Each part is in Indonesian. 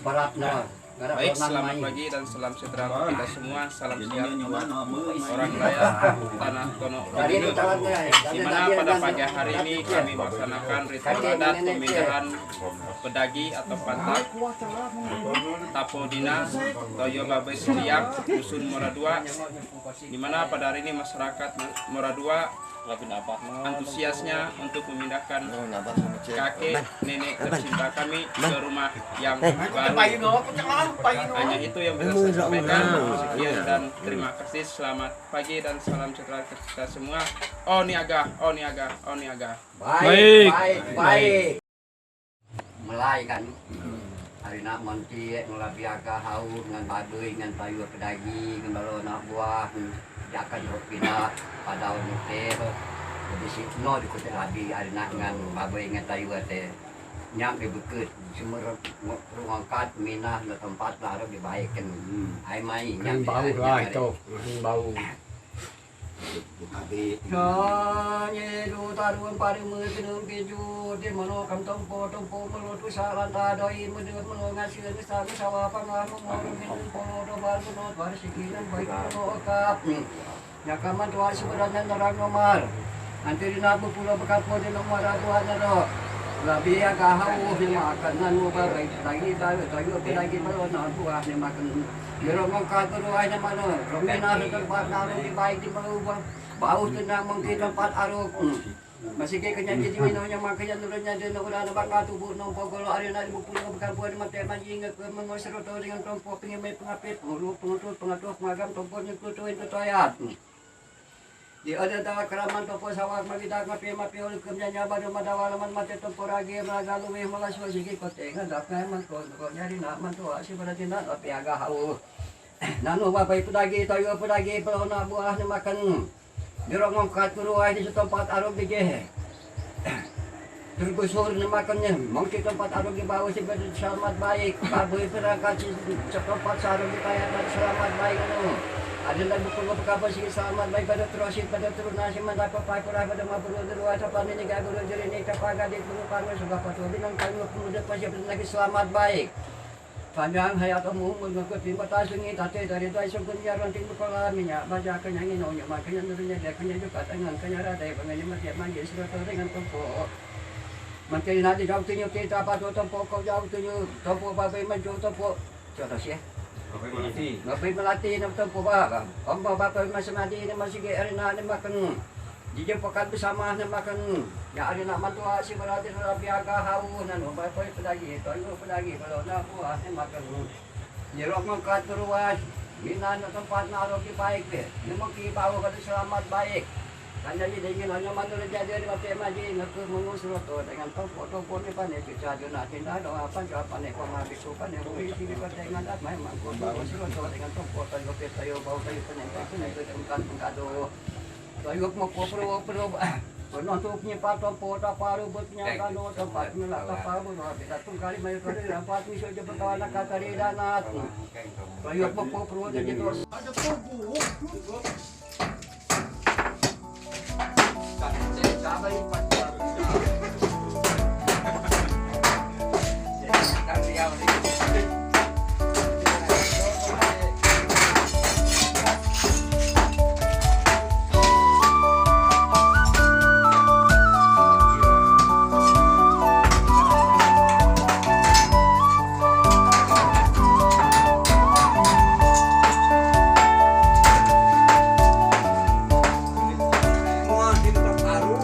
Baik, selamat pagi dan salam sejahtera untuk kita semua. Salam sehat orang kaya tanah Tono Kedinut. Di mana pada pagi hari ini kami melaksanakan ritual adat pemindahan pedagi atau pantak Tapodina Toyo Babe Siliang Dusun Moradua. Di mana pada hari ini masyarakat Moradua antusiasnya untuk memindahkan kakek nenek tercinta kami ke rumah yang baru. Hanya itu yang bisa saya sampaikan. Sekian dan terima kasih. Selamat pagi dan salam sejahtera kita semua. Oniaga. Baik. Mulai kan. Hari nak monti ngelabiaga haur dengan baduy dengan payu pedagi dengan balo nak buah jakan rupina pada unte jadi si no dikutin labi hari nak dengan baduy dengan payu teh nyam dibekut semua ruangkat minah di tempat lalu dibaikkan ai mai nyam bau lah itu bau Nye du taruan pari mu kenung keju di mano kam tompo melo tu salan ta doi mendengar melo ngasih ngasih sawa pangan mo minum pono do bar no bar sikinan baik no kap nyakaman tuan sebenarnya nerang nomor nanti dina pulau bekapo di nomor aduan ro labi agak hau di makan nanu bagai lagi melo na buah ni makan Jero mangkat tu ay naman no. Romina sa tempat naroon di baik di malubang. Baus tu na mangki tempat arok. Masige kanya jadi mino nya makanya nurun nya den ora na baka tubuh no pogolo ari na dibupulo bukan buat mate manjing ke mengosro to dengan tompo pingin may pengapit puro pengatur magam tompo nya kutuin toyat. Di ada dawa keraman topo sawak magidak mapi ul kemnya nyaba do madawalaman mate tompo ragi magalu we malaswa sige kote ngadak man ko nyari na man to si berarti na api aga hau. Nanu bapak itu lagi tayo lagi pelona buah ni makan. Dirok ngangkat kuruai di tempat arok di gehe. Tergusur ni makannya, mungkin tempat arok di bawah si berarti selamat baik. Baboy perangkat si tempat sarok di kaya selamat baik no. Ada lagi buku kapal sih selamat baik pada terus nasi mendapat pakai pada maburu dua capan ini gak guru jadi ini kapaga di guru parwe sudah patut dengan kami pemuda pasti lagi selamat baik panjang hayat umur mengikut timba tasungi tate dari itu isu penjaran timba kolaminya baca kenyangin nongnya makanya nurunya dia kenya juga dengan kenyara dari pengen mati mandi sudah dengan tempo menteri nanti jauh tunjuk kita apa tuh tempo kau jauh tunjuk tempo babai maju tempo contoh sih Ngapain melatih nak tempo ba? Om bapak masih mati ni masih ke arena ni makan. Jika pekat bersama ni makan. Ya arena mantua si berarti sudah biaga hau nan bapak pedagi. Toyo pedagi kalau nak buah ni makan. Jerok mangkat beruas. Minan tempat naruh di baik deh. Ni mungkin bawa kalau selamat baik. Kan jadi dengan hanya mantua jadi mati maji ngaku mengusur tu dengan tompo ni pan ni kita juna tindak doa apa jawapan ni kau mari tu pan ni bui sini kau dengan dat memang kau bawa surat tu dengan tompo tayo tayo bawa tayo penyempat itu tempat pengkado tayo mau perlu penonton punya tompo tak paru berpunya kano tempat melak apa pun habis tu kali mayu tu dapat misal je berkawan kata danat tayo mau perlu jadi terus ada tompo Sabai pasal. Tak riau ni. Taruh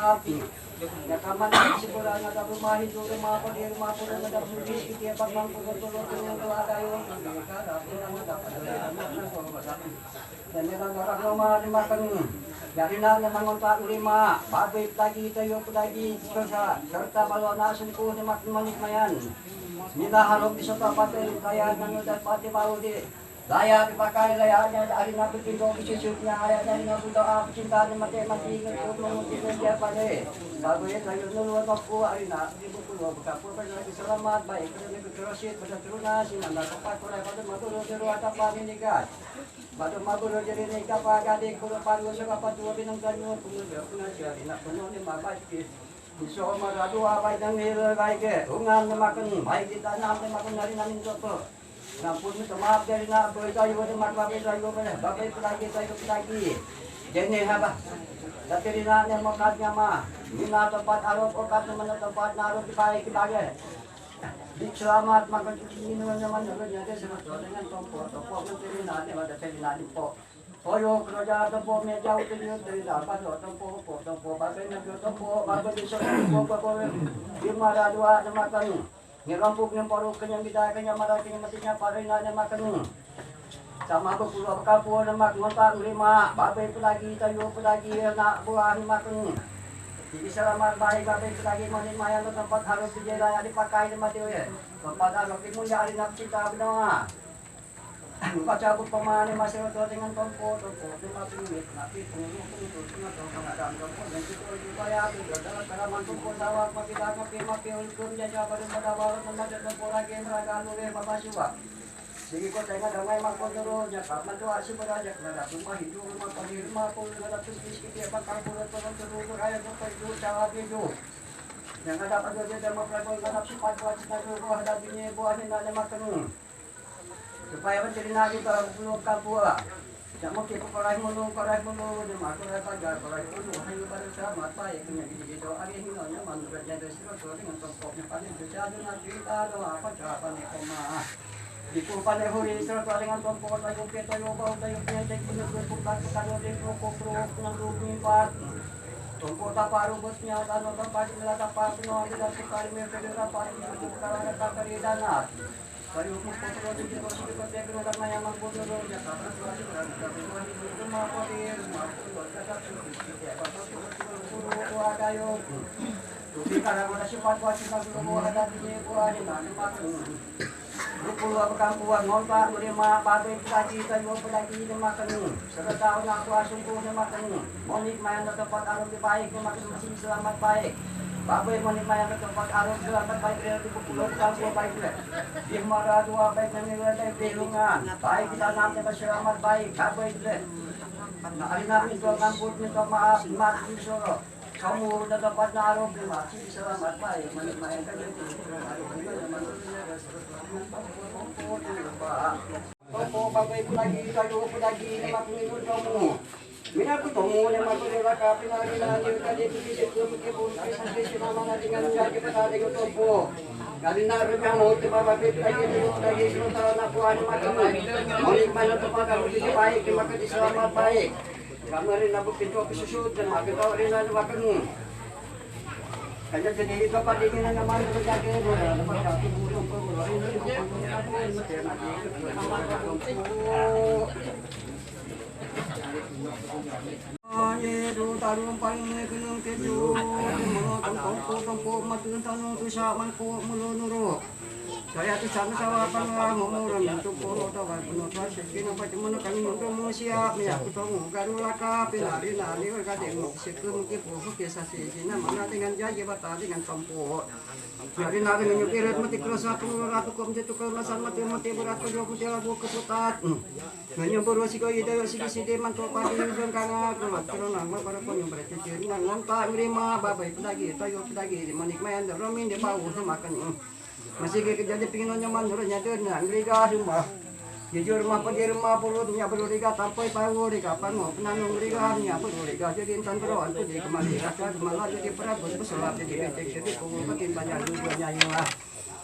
maaf. Nakaman siguro nga daw rumah itu rumah ko di rumah ko na daw sugis kiti pagmang ko tulong ng doa kayo. Dan memang orang rumah dimakan. Dari na mangontak lima, baboy lagi tayo lagi serta balon asun ko ni manikmayan. Nila harap di sa tapat kaya nanu dapat mau di Laya dipakai layanya dari nabi pintu bisusupnya ayat dari nabi doa cinta mati ngikut mengutip dia pada bagus layu nuluan waktu hari nak di buku dua berkapur lagi selamat baik kerana kerosit pada teruna sinanda tempat kurai pada mabur jeru atapa ini gas pada mabur jadi nikah pagade kulo paru sekapa dua binang danyo kemudian pengajar nak penuh ni mabai Iso maradu apa yang nilai baik ungan makan baik kita nam makan hari namin sopo Nampun minta maaf dari nak beritahu pada mak bapak tahu pada bapak tahu lagi. Jadi apa? Tapi nak yang makatnya mah, mina tempat arok okat mana tempat naruh di baik di bagai. Di selamat makan ini mana dulunya dia sebut dengan tompo menteri nak ada tadi nak dimpo. Oyo kerja tompo meja itu dari dapat tompo bapak nak tompo bapak bisa tompo di mana dua makan. Ngerampuk ng paro kanyang bidaya kanya marating matinya para na makan. Sama ko pulo kapo na makunta lima, babay lagi tayo lagi na buah makan. Jadi selamat baik babay lagi manin maya no tempat harus dijaya dipakai na mati we. Tempat harus dimulia ari nak cinta benar. Pacabut pemane masih to dengan tompo lima pinit napi pungulu na to kangadam tompo dan itu upaya dalam karaman tompo sawak mapita mapi ulkum jaja baru madawal madat tompo lagi meraga anu we papasuwa. Sige ko tengah damai makondoro jakap mantua sibara jak nada rumah hidup rumah pagi rumah pun nada tulis kiti apa kalkulat terus ayat tompo itu jawab itu. Yang ada pada dia mau pelaku kadap sempat buat satu buah dagingnya buahnya nak makan. Supaya menjadi nabi kalau belum kapua. Jangan kita korai mulu di mak korai pagar korai mulu hanya pada selamat baik punya gitu. Hari ini nanya mantra jadi sesuatu dengan tempatnya paling berjaya nanti kita doa apa apa nih koma. Di kumpan huri sesuatu dengan tempat tayo kita yo bau tayo punya jadi punya kumpan kalau di pro nang lumpat. Tempat apa rubutnya tanah tempat melata penuh tidak sekali mereka paling itu karena kata dana. Kali hukum kontrol di situ kita tegro karena yang mampu dulu ya karena situasi berada di rumah kodir mampu kata apa ada yo tapi kalau ada sifat wajib dulu ada di buah di mana makan Rukul kampuan ngontak menerima babe lagi tayo lagi di makan serta aku asungku di makan monik main tempat arum di baik di makan masih selamat baik Bapak monik main tempat arum selamat baik dari pulau kampung baik le. Di mara dua baik nilai dari belungan. Baik kita nanti selamat baik baik le. Nah hari nanti itu ngampun minta maaf mati soro. Kamu udah dapat arum masih selamat baik monik main kan itu Tompo bapak lagi tayo lagi makan minum kamu. Mina ko tomo na magulira ka pinagila ni ka dito sa kumikipon sa sinama na dengan jadi pada ko topo. Kali na rin mo te baba pit lagi dito lagi sunta na kuan makan. Monik man to pa ka dito baik ki makan selamat baik. Kami rin na bukit ko susud dan magitaw rin na makan. Kanya jadi itu patingin na naman ko jadi mo na dapat tulong ko. Aye do tarung paling kenung keju mga tempo matun tanong tu sa man ko mulo nuro saya tu sana sawa pang ngomong tu poro to kan puno to sino pa tumo kami mo siap ya ku to garula ka pilari lali ka demo sikum ki po ke sa sina mana dengan jaje bata dengan tempo Jadi nabi menyukirat mati kelas satu ratu kom jatuh ke masan mati berat ko jo putih lagu keputat. Menyumbur wasiko ida wasiki sidi mantul padi ujung kanga kemat keronang para pon yang berarti jadi ngontak nerima babai pedagi tayo pedagi di manik mayan romin di bau semakan. Masih jadi pingin nyaman nurnya tuh nah ngriga semua. Jujur mah pergi rumah perutnya perlu riga tampai paru riga panu penanung riga nya perlu riga jadi intan beron tu jadi kembali rasa malah jadi perabot pesulap jadi becek jadi punggung makin banyak juga nyanyi lah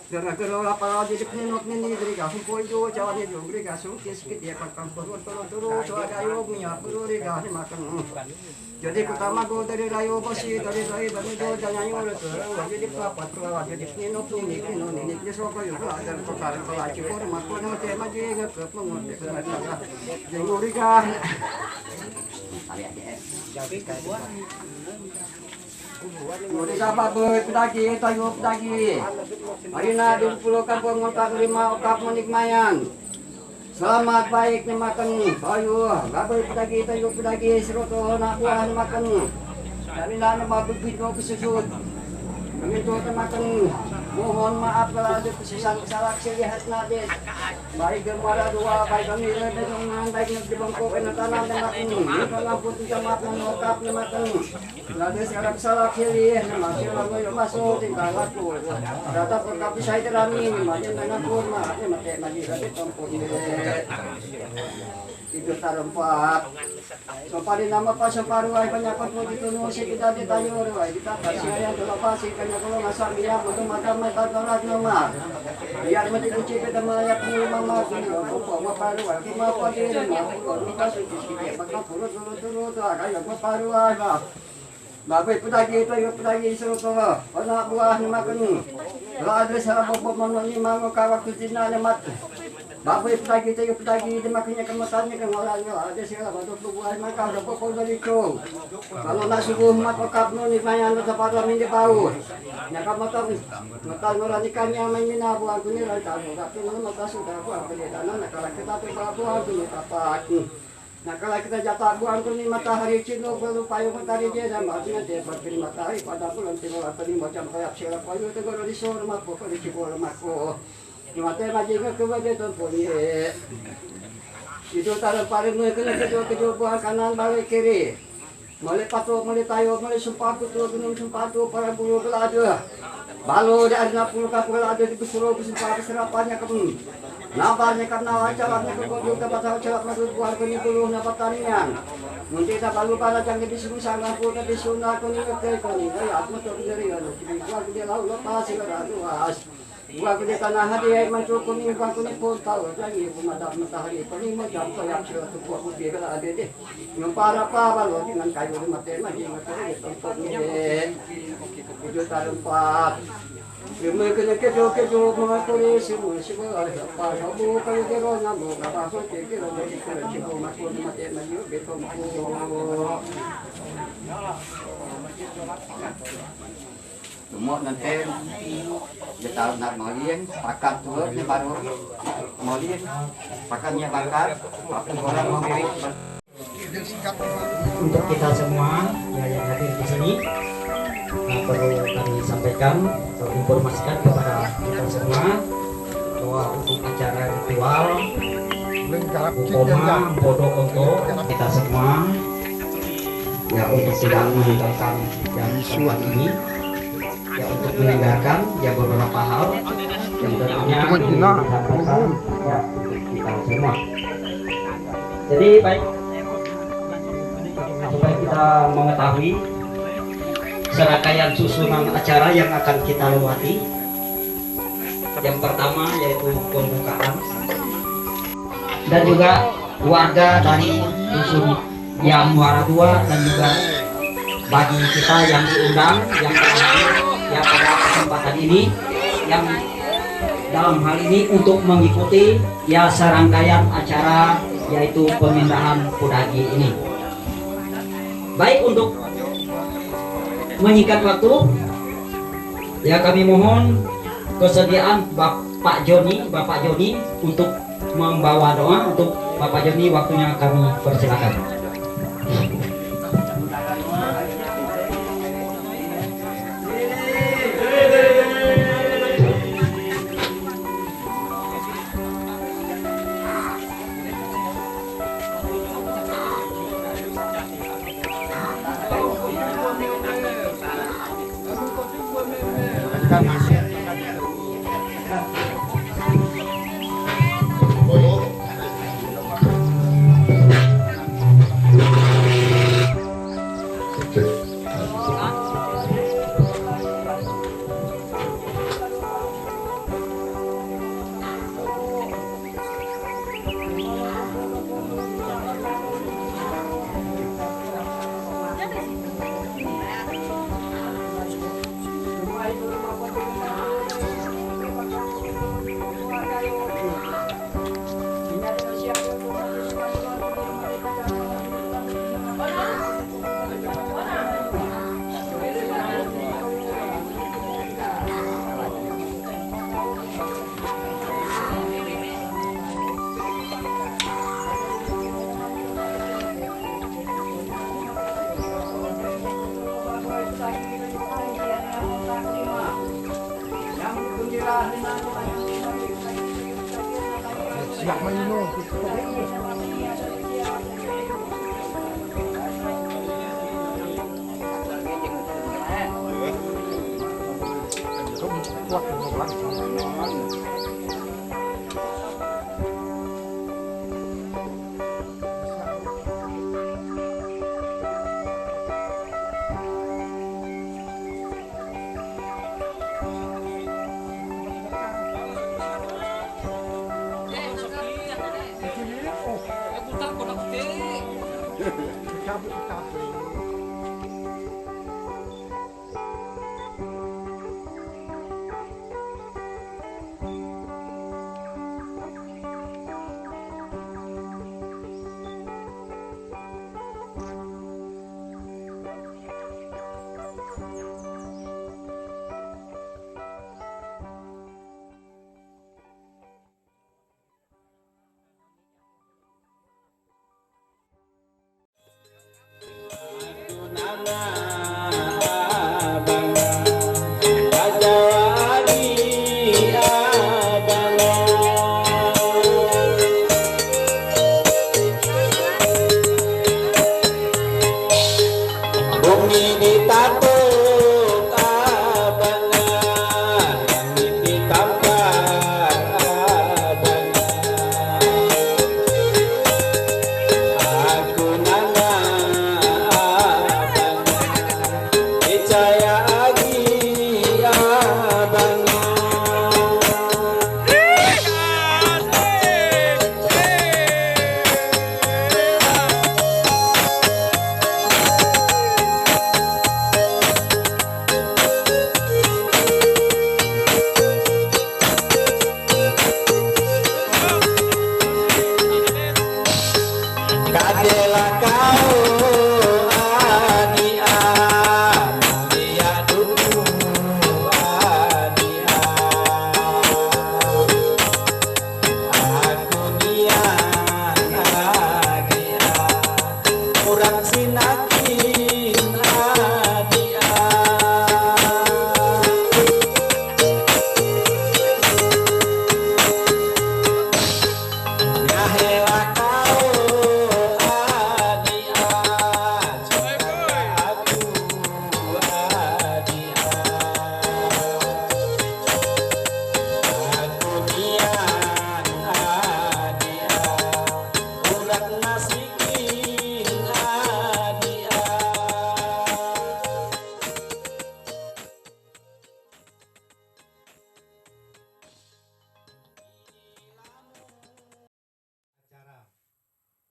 Karena kalau apa jadi penenok ini dari kasih pojo cawannya juga dari kasih sedikit dia pakai turun soal kayu minyak perlu dari kasih makan. Jadi pertama go dari rayu besi dari bani go jangan nyuruh tu. Jadi apa tu jadi penenok ini so kayu ada kokar pelaki kor makan mati maju ingat ke pengut. Jadi ngurika. Jadi kayak Udah apa pedagi, tayo pedagi. Hari na di Pulau Kampung Montak 5 okap menikmayan. Selamat baik nih makan. Tayo, gabai pedagi, tayo pedagi, seroto nak buah makan. Dari na mabubit ko kesusut. Begitu makan. Mohon maaf kalau ada kesalahan lihat nadir. Baik gemara dua, baik kami dengan baik di bangku kena tanam dan makan. Ini lampu tidak maaf mengokap nih makan. Lalu sekarang salah kiri, masih lama yang masuk tinggal aku. Data perkapi saya terami, macam mana pun macam mati tapi tempur itu tarempat. So pada nama pas separuh penyapat mau ditunu si kita ditanya orang kita kasih yang terlepas kanya kalau masak dia betul makan makan tolak nomor. Biar mati kunci kita melayak mama sini mau paruh kita apa dia mau kita suci sikit maka turut kayak mau paruh lah. Bapak pedagi suruh anak buah ni makan. Kalau ada salah bapak menoni mango kawak kucina ni mat. Bapak pedagi dia makannya kematanya kan orangnya ada segala batuk buah makan ada pokok dari itu. Kalau nak subuh mat okap noni mayan ada pada minggu bau. Nak mata orang ikannya main buah kuning rantai. Tapi mata sudah buah kuning tanah nak kalau kita tu buah kuning tapak. Nah kalau kita jatah buang kuning matahari cino perlu payung matahari dia dan maksudnya dia berpilih matahari pada bulan timur atau macam kayak siapa payung itu kalau di sore mak pokok di cibol makku matahari majik ke bagai tempur ye itu taruh paling kena kejo buang kanan balik kiri mulai patok mulai tayo mulai sumpah tu gunung sumpah tu para bulu belada balu dari 60 kapal ada di Besuro sumpah serapannya ke nabarnya karena acaranya kemudian tempat acara masuk buah kuning puluh nabat tanian. Mungkin kita balu pada jangan disuruh sangat pun tapi sunnah kuning kuning. Ya, aku tu dari anu. Buah dia lalu lepas segala luas. Buah dia tanah hati yang masuk kuning buah kuning pun tahu lagi pemadam matahari kuning macam kayak surat buah putih kalau ada deh. Yang para balu dengan kayu di mata materi tempat ni. Itu tarempat. Kami kena kejo mga tulis semua apa sabu kalau kero namu apa so kero jadi kero cibo masuk mati maju betul semua nanti kita nak malian pakat tu ni baru malian pakatnya bakat apa orang mau untuk kita semua yang hadir di sini perlu kami sampaikan atau informasikan kepada kita semua bahwa untuk acara ritual Ukoma Bodo Konto kita semua ya untuk tidak meninggalkan yang tempat ini ya untuk meninggalkan ya beberapa hal yang tentunya disampaikan ya untuk kita semua. Jadi baik supaya kita mengetahui serangkaian susunan acara yang akan kita lewati. Yang pertama yaitu pembukaan dan juga warga dari dusun yang Muara Dua dan juga bagi kita yang diundang yang terakhir ya pada kesempatan ini yang dalam hal ini untuk mengikuti ya serangkaian acara yaitu pemindahan Pudagi ini. Baik untuk menyingkat waktu ya kami mohon kesediaan Bapak Joni untuk membawa doa. Untuk Bapak Joni waktunya kami persilakan.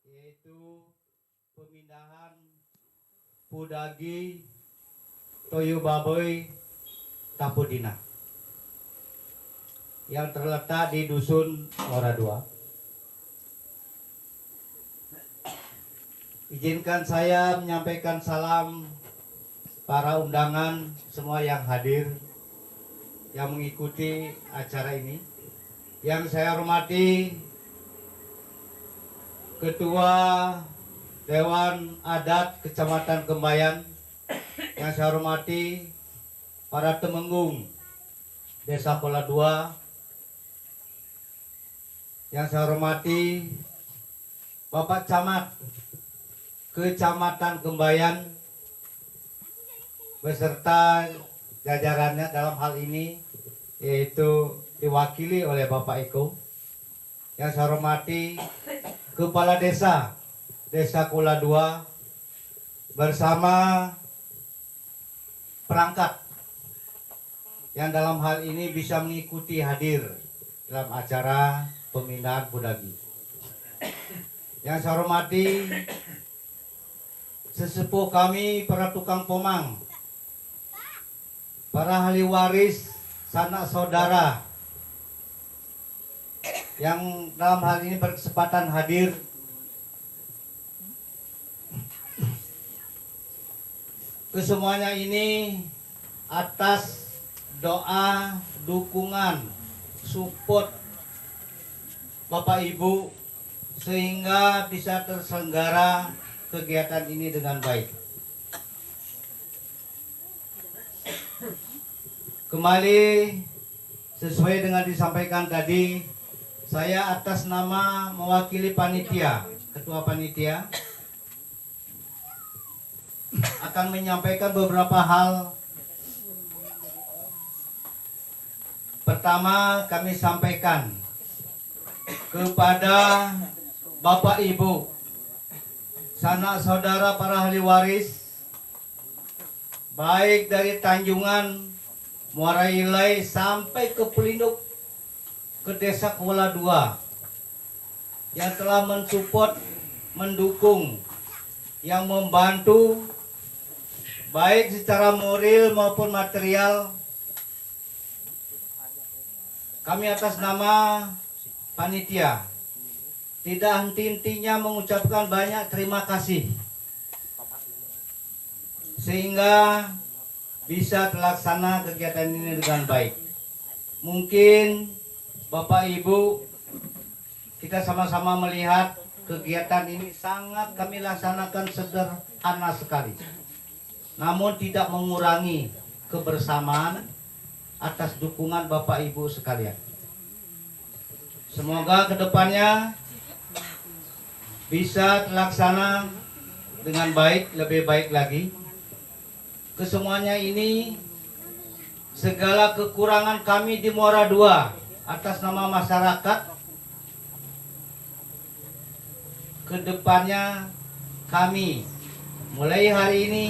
Yaitu pemindahan Pudagi Toyo Baboy Tapudina yang terletak di Dusun Mora 2. Izinkan saya menyampaikan salam para undangan semua yang hadir, yang mengikuti acara ini. Yang saya hormati Ketua Dewan Adat Kecamatan Kembayan, yang saya hormati para temenggung Desa Pola 2, yang saya hormati Bapak Camat Kecamatan Kembayan beserta jajarannya dalam hal ini, yaitu diwakili oleh Bapak Eko. Yang saya hormati Kepala Desa Kola 2 bersama perangkat yang dalam hal ini bisa mengikuti hadir dalam acara pemindahan Pudagi. Yang saya hormati sesepuh kami, para tukang pomang, para ahli waris, sanak saudara yang dalam hal ini berkesempatan hadir. Kesemuanya ini atas doa, dukungan, support Bapak Ibu sehingga bisa terselenggara kegiatan ini dengan baik. Kembali sesuai dengan disampaikan tadi, saya atas nama mewakili panitia, ketua panitia, akan menyampaikan beberapa hal. Pertama, kami sampaikan kepada Bapak Ibu, sanak saudara para ahli waris, baik dari Tanjungan, Muara Ilai sampai ke Pelinduk, ke Desa Kuala II, yang telah mensupport, mendukung, yang membantu baik secara moral maupun material. Kami atas nama panitia tidak henti-hentinya mengucapkan banyak terima kasih sehingga bisa terlaksana kegiatan ini dengan baik. Mungkin Bapak Ibu, kita sama-sama melihat kegiatan ini sangat kami laksanakan sederhana sekali, namun tidak mengurangi kebersamaan atas dukungan Bapak Ibu sekalian. Semoga kedepannya bisa terlaksana dengan baik, lebih baik lagi. Kesemuanya ini, segala kekurangan kami di Muara II atas nama masyarakat, kedepannya kami mulai hari ini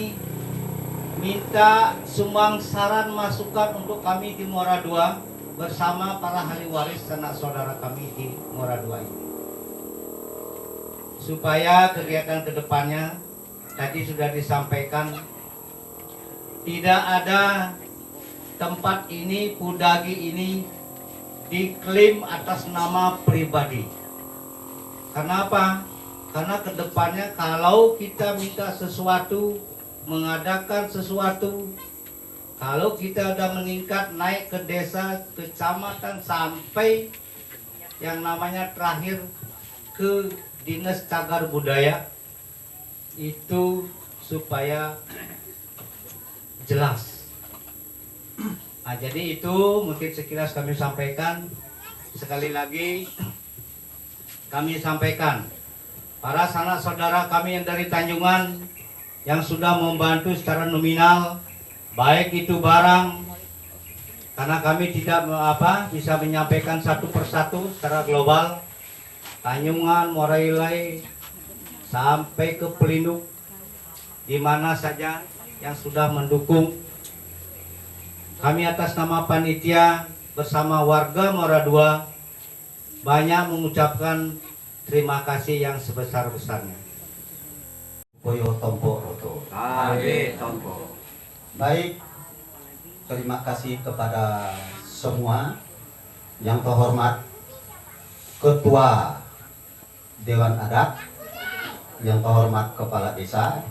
minta sumbang saran masukan untuk kami di Muara II bersama para ahli waris sanak saudara kami di Muara II ini, supaya kegiatan kedepannya tadi sudah disampaikan, tidak ada tempat ini, Pudagi ini diklaim atas nama pribadi. Kenapa? Karena kedepannya kalau kita minta sesuatu, mengadakan sesuatu, kalau kita udah meningkat naik ke desa, kecamatan, sampai yang namanya terakhir ke Dinas Cagar Budaya, itu supaya jelas. Nah, jadi itu mungkin sekilas kami sampaikan. Sekali lagi kami sampaikan, para sanak saudara kami yang dari Tanjungan yang sudah membantu secara nominal, baik itu barang, karena kami tidak bisa menyampaikan satu persatu secara global, Tanjungan, Muara Ilai, sampai ke Pelinduk, di mana saja yang sudah mendukung. Kami atas nama panitia bersama warga Muara II banyak mengucapkan terima kasih yang sebesar-besarnya. Koyo tompo roto. Baik, terima kasih kepada semua. Yang terhormat Ketua Dewan Adat, yang terhormat Kepala Desa,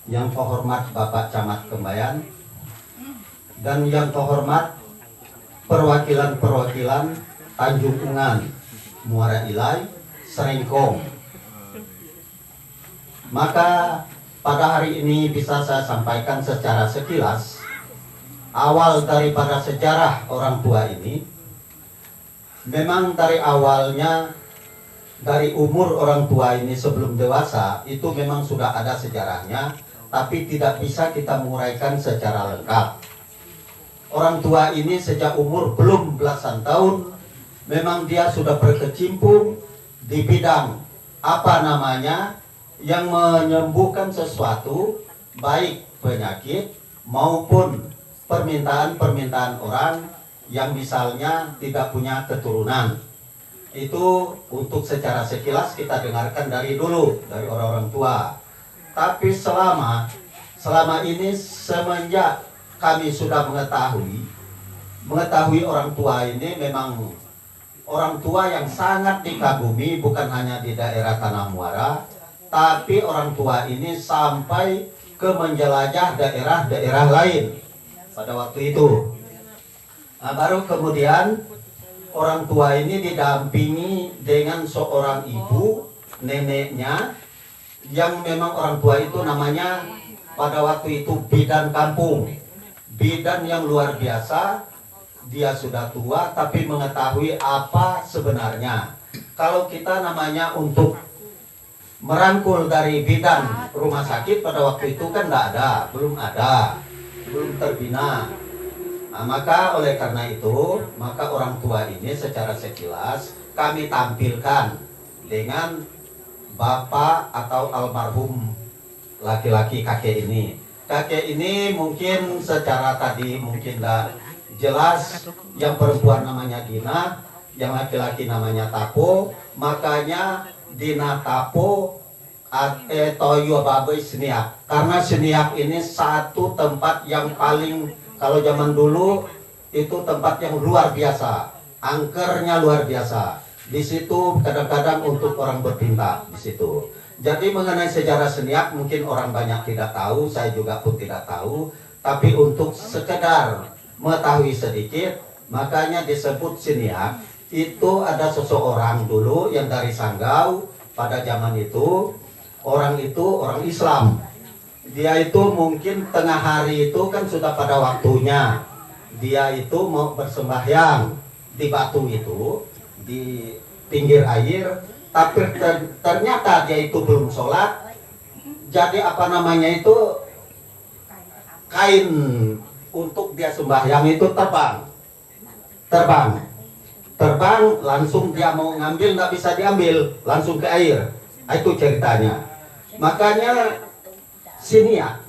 yang terhormat Bapak Camat Kembayan, dan yang terhormat perwakilan-perwakilan Tanjungan, Muara Ilai, Serengkong. Maka pada hari ini bisa saya sampaikan secara sekilas awal daripada sejarah orang tua ini. Memang dari awalnya, dari umur orang tua ini sebelum dewasa itu memang sudah ada sejarahnya, tapi tidak bisa kita menguraikan secara lengkap. Orang tua ini sejak umur belum belasan tahun memang dia sudah berkecimpung di bidang apa namanya yang menyembuhkan sesuatu, baik penyakit maupun permintaan-permintaan orang yang misalnya tidak punya keturunan. Itu untuk secara sekilas kita dengarkan dari dulu, dari orang-orang tua. Tapi selama ini semenjak kami sudah mengetahui orang tua ini memang orang tua yang sangat dikagumi, bukan hanya di daerah Tanah Muara, tapi orang tua ini sampai ke menjelajah daerah-daerah lain pada waktu itu. Nah, baru kemudian orang tua ini didampingi dengan seorang ibu, neneknya, yang memang orang tua itu namanya pada waktu itu bidan kampung, bidan yang luar biasa, dia sudah tua tapi mengetahui apa sebenarnya. Kalau kita namanya untuk merangkul dari bidang rumah sakit pada waktu itu kan tidak ada, belum terbina. Nah, maka oleh karena itu, maka orang tua ini secara sekilas kami tampilkan dengan bapak atau almarhum laki-laki kakek ini. Kakek ini mungkin secara tadi mungkin tidak jelas, yang perempuan namanya Gina, yang laki-laki namanya Tapo, makanya Dina Tapo Toyo Babai Seniak. Karena Seniak ini satu tempat yang paling, kalau zaman dulu itu tempat yang luar biasa, angkernya luar biasa. Di situ kadang-kadang untuk orang berpinta di situ. Jadi mengenai sejarah Seniak mungkin orang banyak tidak tahu, saya juga pun tidak tahu. Tapi untuk sekedar mengetahui sedikit, makanya disebut Seniak. Itu ada seseorang dulu yang dari Sanggau pada zaman itu orang Islam. Dia itu mungkin tengah hari itu kan sudah pada waktunya. Dia itu mau bersembahyang di batu itu, di pinggir air, tapi ternyata dia itu belum sholat. Jadi apa namanya itu, kain untuk dia sembahyang itu terbang, langsung dia mau ngambil nggak bisa diambil, langsung ke air. Itu ceritanya. Makanya Seniak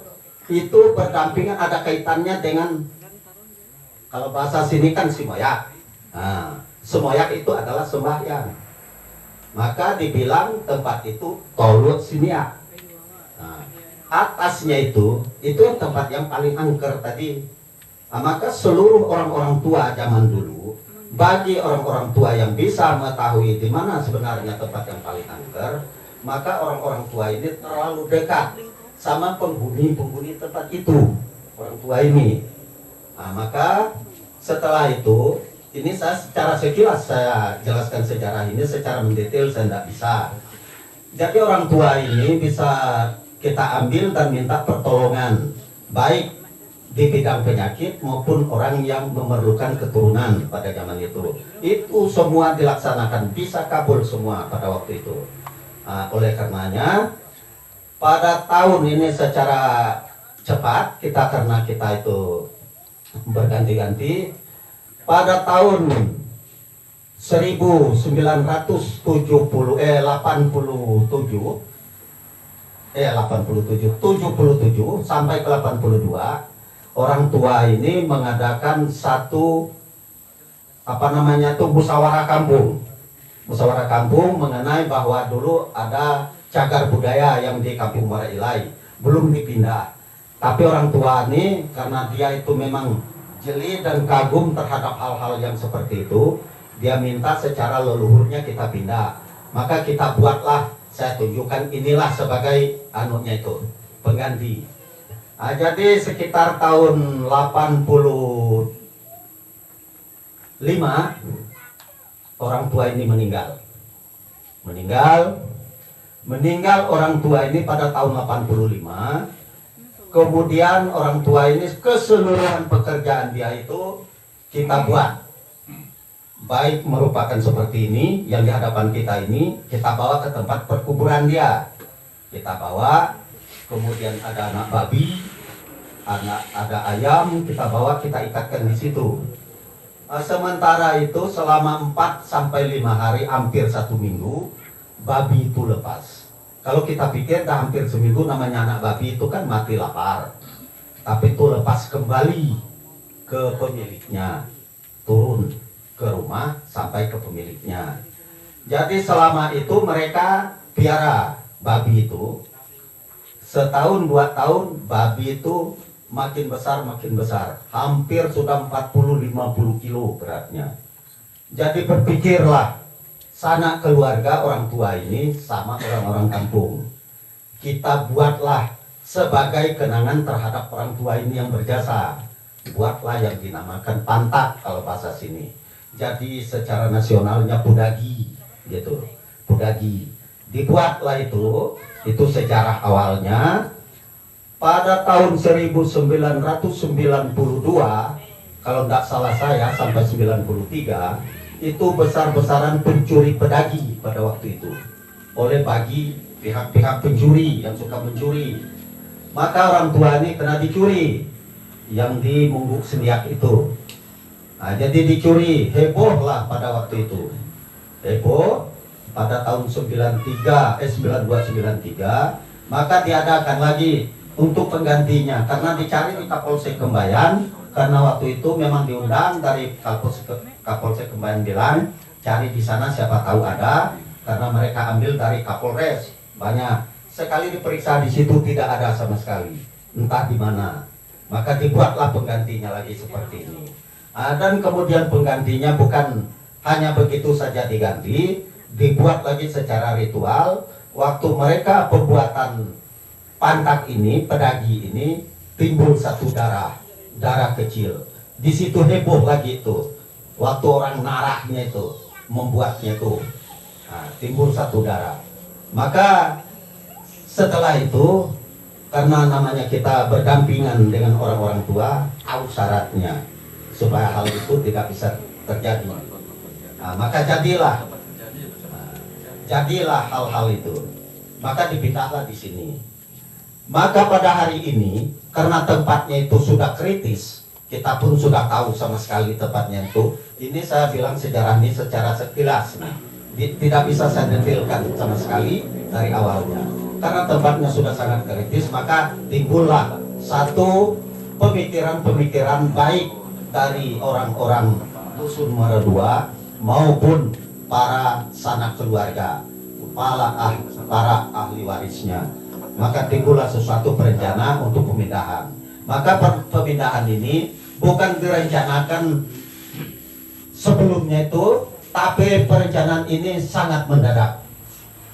itu berdampingan, ada kaitannya dengan, kalau bahasa sini kan Simoyak. Nah, Simoyak itu adalah sembahyang. Maka dibilang tempat itu Tolut Seniak. Nah, atasnya itu tempat yang paling angker tadi. Nah, maka seluruh orang-orang tua zaman dulu, bagi orang-orang tua yang bisa mengetahui di mana sebenarnya tempat yang paling angker, maka orang-orang tua ini terlalu dekat sama penghuni tempat itu, orang tua ini. Nah, maka setelah itu, ini saya secara sekilas saya jelaskan sejarah ini, secara mendetail saya tidak bisa. Jadi orang tua ini bisa kita ambil dan minta pertolongan, baik di bidang penyakit maupun orang yang memerlukan keturunan pada zaman itu. Itu semua dilaksanakan, bisa kabul semua pada waktu itu. Nah, oleh karenanya pada tahun ini secara cepat karena kita itu berganti-ganti, pada tahun 77 sampai ke 82, orang tua ini mengadakan satu musyawarah kampung mengenai bahwa dulu ada cagar budaya yang di Kampung Muara Ilai belum dipindah. Tapi orang tua ini karena dia itu memang jeli dan kagum terhadap hal-hal yang seperti itu, dia minta secara leluhurnya kita pindah. Maka kita buatlah, saya tunjukkan inilah sebagai anunya itu, pengganti. Nah, jadi sekitar tahun 85 orang tua ini meninggal orang tua ini pada tahun 85. Kemudian orang tua ini keseluruhan pekerjaan dia itu kita buat, baik merupakan seperti ini yang di hadapan kita ini, kita bawa ke tempat perkuburan dia, kita bawa. Kemudian ada anak babi, ada ayam, kita bawa, kita ikatkan di situ. Sementara itu selama 4 sampai 5 hari, hampir 1 minggu, babi itu lepas. Kalau kita pikir dah hampir seminggu, namanya anak babi itu kan mati lapar. Tapi itu lepas kembali ke pemiliknya, turun ke rumah sampai ke pemiliknya. Jadi selama itu mereka piara babi itu. Setahun 2 tahun babi itu makin besar. Hampir sudah 40-50 kilo beratnya. Jadi berpikirlah, sanak keluarga orang tua ini sama orang-orang kampung. Kita buatlah sebagai kenangan terhadap orang tua ini yang berjasa. Buatlah yang dinamakan pantak kalau bahasa sini. Jadi secara nasionalnya pudagi gitu. Pudagi. Dibuatlah itu sejarah awalnya. Pada tahun 1992 kalau tidak salah saya sampai 93 itu besar-besaran pencuri pedagi pada waktu itu oleh bagi pihak-pihak pencuri yang suka mencuri. Maka orang tua ini kena dicuri yang di Mungguk Sendiak itu. Nah, jadi dicuri, heboh lah pada waktu itu. Heboh pada tahun 9293, maka diadakan lagi untuk penggantinya karena dicari di Kapolsek Kembayan, karena waktu itu memang diundang dari Kapolsek Kembayan bilang cari di sana siapa tahu ada, karena mereka ambil dari Kapolres banyak. Sekali diperiksa di situ tidak ada sama sekali, entah di mana. Maka dibuatlah penggantinya lagi seperti ini. Dan kemudian penggantinya bukan hanya begitu saja diganti, dibuat lagi secara ritual. Waktu mereka pembuatan pantak ini, pedagi ini, timbul satu darah kecil. Di situ heboh lagi itu. Waktu orang narahnya itu, membuatnya itu, timbul satu darah. Maka setelah itu, karena namanya kita berdampingan dengan orang-orang tua, tahu syaratnya supaya hal itu tidak bisa terjadi. Maka jadilah hal-hal itu. Maka dipindahlah di sini. Maka pada hari ini, karena tempatnya itu sudah kritis, kita pun sudah tahu sama sekali tempatnya itu. Ini saya bilang sejarah ini secara sekilas, tidak bisa saya detailkan sama sekali dari awalnya. Karena tempatnya sudah sangat kritis, maka timbullah satu pemikiran-pemikiran baik dari orang-orang Dusun Muara II maupun para sanak keluarga, para ahli warisnya. Maka timbullah sesuatu perencanaan untuk pemindahan. Maka pemindahan ini bukan direncanakan sebelumnya itu, tapi perencanaan ini sangat mendadak.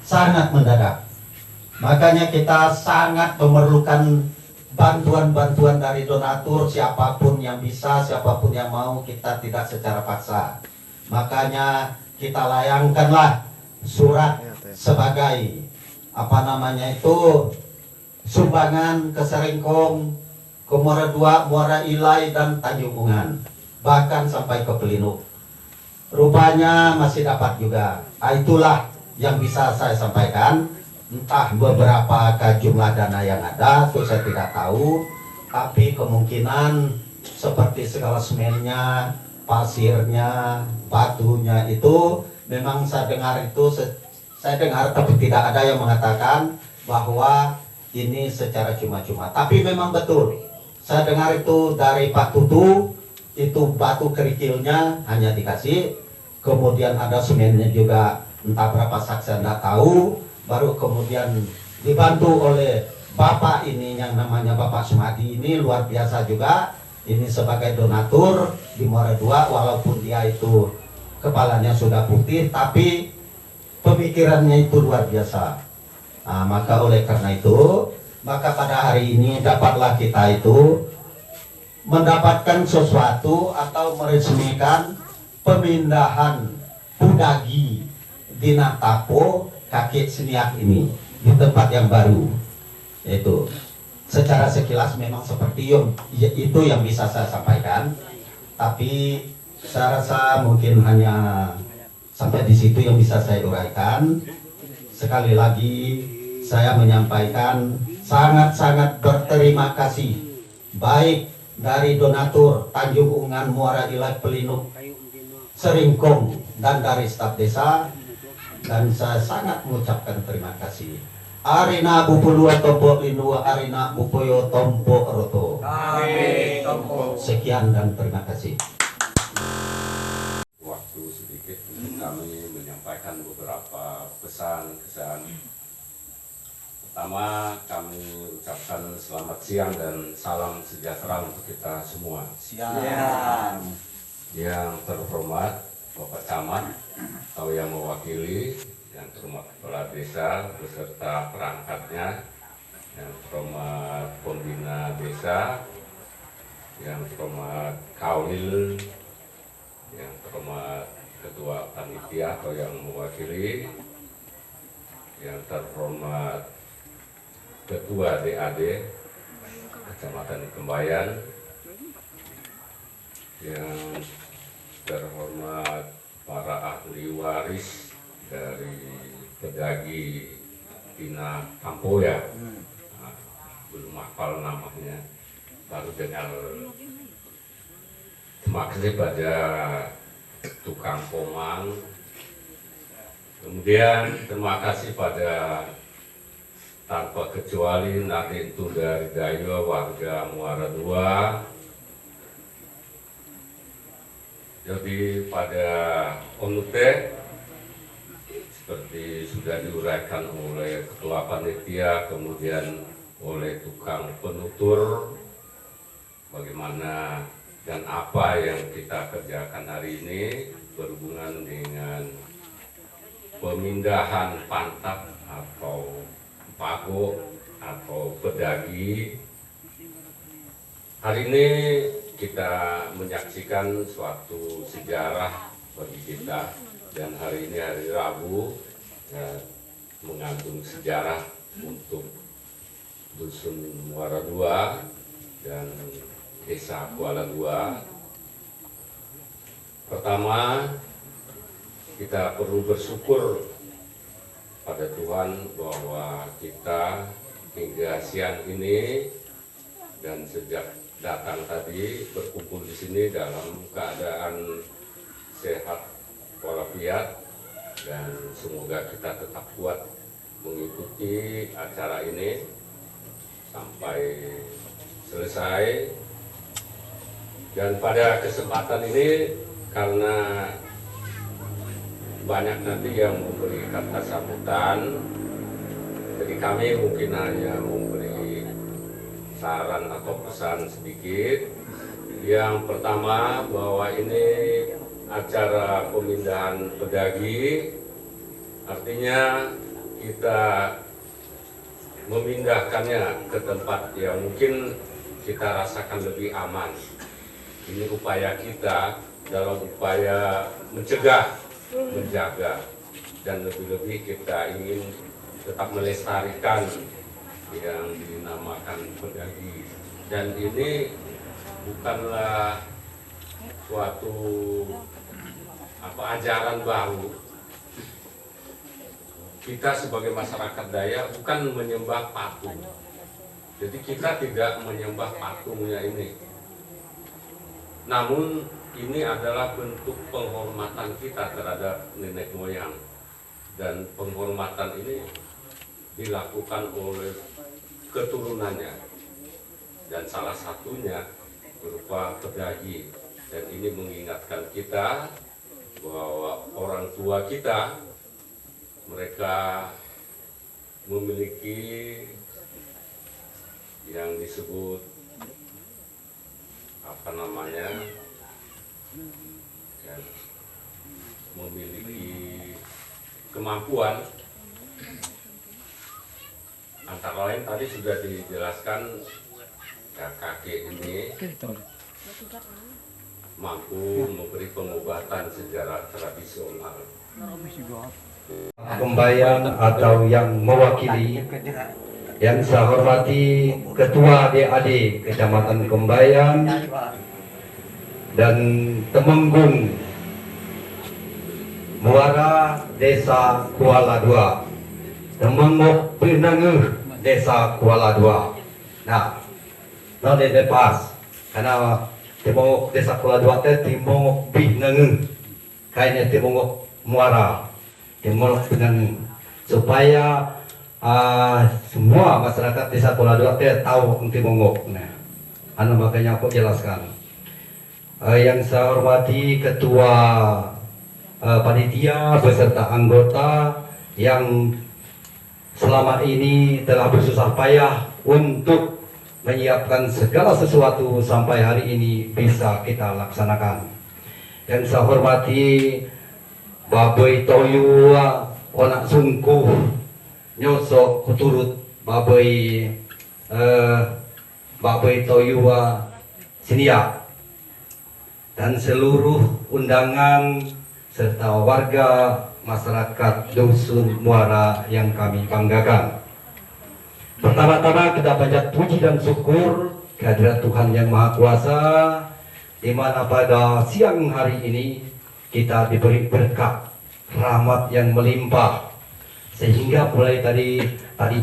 Sangat mendadak. Makanya kita sangat memerlukan bantuan-bantuan dari donatur, siapapun yang bisa, siapapun yang mau, kita tidak secara paksa. Makanya kita layangkanlah surat sebagai sumbangan ke Serengkong, ke Muara II, Muara Ilai, dan Tanjung Ungan, bahkan sampai ke Pelinuk. Rupanya masih dapat juga. Itulah yang bisa saya sampaikan. Entah beberapa jumlah dana yang ada, itu saya tidak tahu. Tapi kemungkinan seperti segala semennya, pasirnya, batunya itu memang saya dengar tapi tidak ada yang mengatakan bahwa ini secara cuma-cuma. Tapi memang betul, saya dengar itu dari Pak Tutu, itu batu kerikilnya hanya dikasih, kemudian ada semennya juga entah berapa sak saya tidak tahu, baru kemudian dibantu oleh Bapak ini yang namanya Bapak Sumadi ini luar biasa juga. Ini sebagai donatur di Muara II, walaupun dia itu kepalanya sudah putih, tapi pemikirannya itu luar biasa. Maka oleh karena itu, maka pada hari ini dapatlah kita itu mendapatkan sesuatu atau meresmikan pemindahan Pudagi Dina Tapo Kakek Seniak ini di tempat yang baru. Itu secara sekilas memang seperti itu yang bisa saya sampaikan, tapi saya rasa mungkin hanya sampai di situ yang bisa saya uraikan. Sekali lagi saya menyampaikan sangat-sangat berterima kasih baik dari donatur Tanjung Ungan, Muara Ilai, Pelinuk, Serengkong, dan dari staf desa. Dan saya sangat mengucapkan terima kasih. Arina Bupulua Tompo Lindua, Arina Bupoyo Tompo Roto. Amin. Sekian dan terima kasih. Waktu sedikit untuk kami menyampaikan beberapa pesan-kesan. Pertama, kami ucapkan selamat siang dan salam sejahtera untuk kita semua. Siang. Yang terhormat Bapak Camat atau yang mewakili, yang terhormat Kepala Desa beserta perangkatnya, yang terhormat Pembina Desa, yang terhormat Kawil, yang terhormat Ketua Panitia atau yang mewakili, yang terhormat Ketua DAD Kecamatan Kembayan, yang terhormat para ahli waris dari Pedagi Tina Kampoya, nah, belum hafal namanya, baru dengar. Terima kasih pada tukang komang. Kemudian terima kasih pada tanpa kecuali Nadine Tundari Dayo, warga Muara II. Jadi pada Onute, seperti sudah diuraikan oleh Ketua Panitia, kemudian oleh tukang penutur, bagaimana dan apa yang kita kerjakan hari ini berhubungan dengan pemindahan pantap atau pago atau pedagi. Hari ini kita menyaksikan suatu sejarah bagi kita, dan hari ini hari Rabu ya, mengandung sejarah untuk Dusun Muara II dan Desa Kuala II. Pertama, kita perlu bersyukur pada Tuhan bahwa kita hingga siang ini dan sejak datang tadi berkumpul di sini dalam keadaan sehat walafiat, dan semoga kita tetap kuat mengikuti acara ini sampai selesai. Dan pada kesempatan ini, karena banyak nanti yang memberi kata sambutan, jadi kami mungkin hanya memberi saran atau pesan sedikit. Yang pertama, bahwa ini acara pemindahan pedagi, artinya kita memindahkannya ke tempat yang mungkin kita rasakan lebih aman. Ini upaya kita dalam upaya mencegah, menjaga, dan lebih-lebih kita ingin tetap melestarikan yang dinamakan pedagi. Dan ini bukanlah suatu ajaran baru. Kita sebagai masyarakat Dayak bukan menyembah patung. Jadi kita tidak menyembah patungnya ini. Namun ini adalah bentuk penghormatan kita terhadap nenek moyang. Dan penghormatan ini dilakukan oleh keturunannya, dan salah satunya berupa pedagi. Dan ini mengingatkan kita bahwa orang tua kita, mereka memiliki yang disebut ya, memiliki kemampuan. Antara lain tadi sudah dijelaskan ya, kakek ini mampu memberi pengobatan secara tradisional. Kembayan atau yang mewakili, yang saya hormati Ketua DAD Kecamatan Kembayan dan Temenggung Muara Desa Kuala II, Temengok Pinangeh Desa Kuala II. Nah, nanti lepas karena Temengok Desa Kuala II itu Temengok Pinangeh, kayaknya Temengok Muara, Temengok Pinangeh, supaya semua masyarakat Desa Kuala II tahu Temengok. Nah, makanya aku jelaskan. Yang saya hormati Ketua Panitia beserta anggota yang selama ini telah bersusah payah untuk menyiapkan segala sesuatu sampai hari ini bisa kita laksanakan. Yang saya hormati Babai Toyu Onak Sungkuh nyosok kuturut Babai Toyu Sinia dan seluruh undangan serta warga masyarakat Dusun Muara yang kami banggakan. Pertama-tama kita panjat puji dan syukur kehadirat Tuhan Yang Maha Kuasa di mana pada siang hari ini kita diberi berkat rahmat yang melimpah, sehingga mulai tadi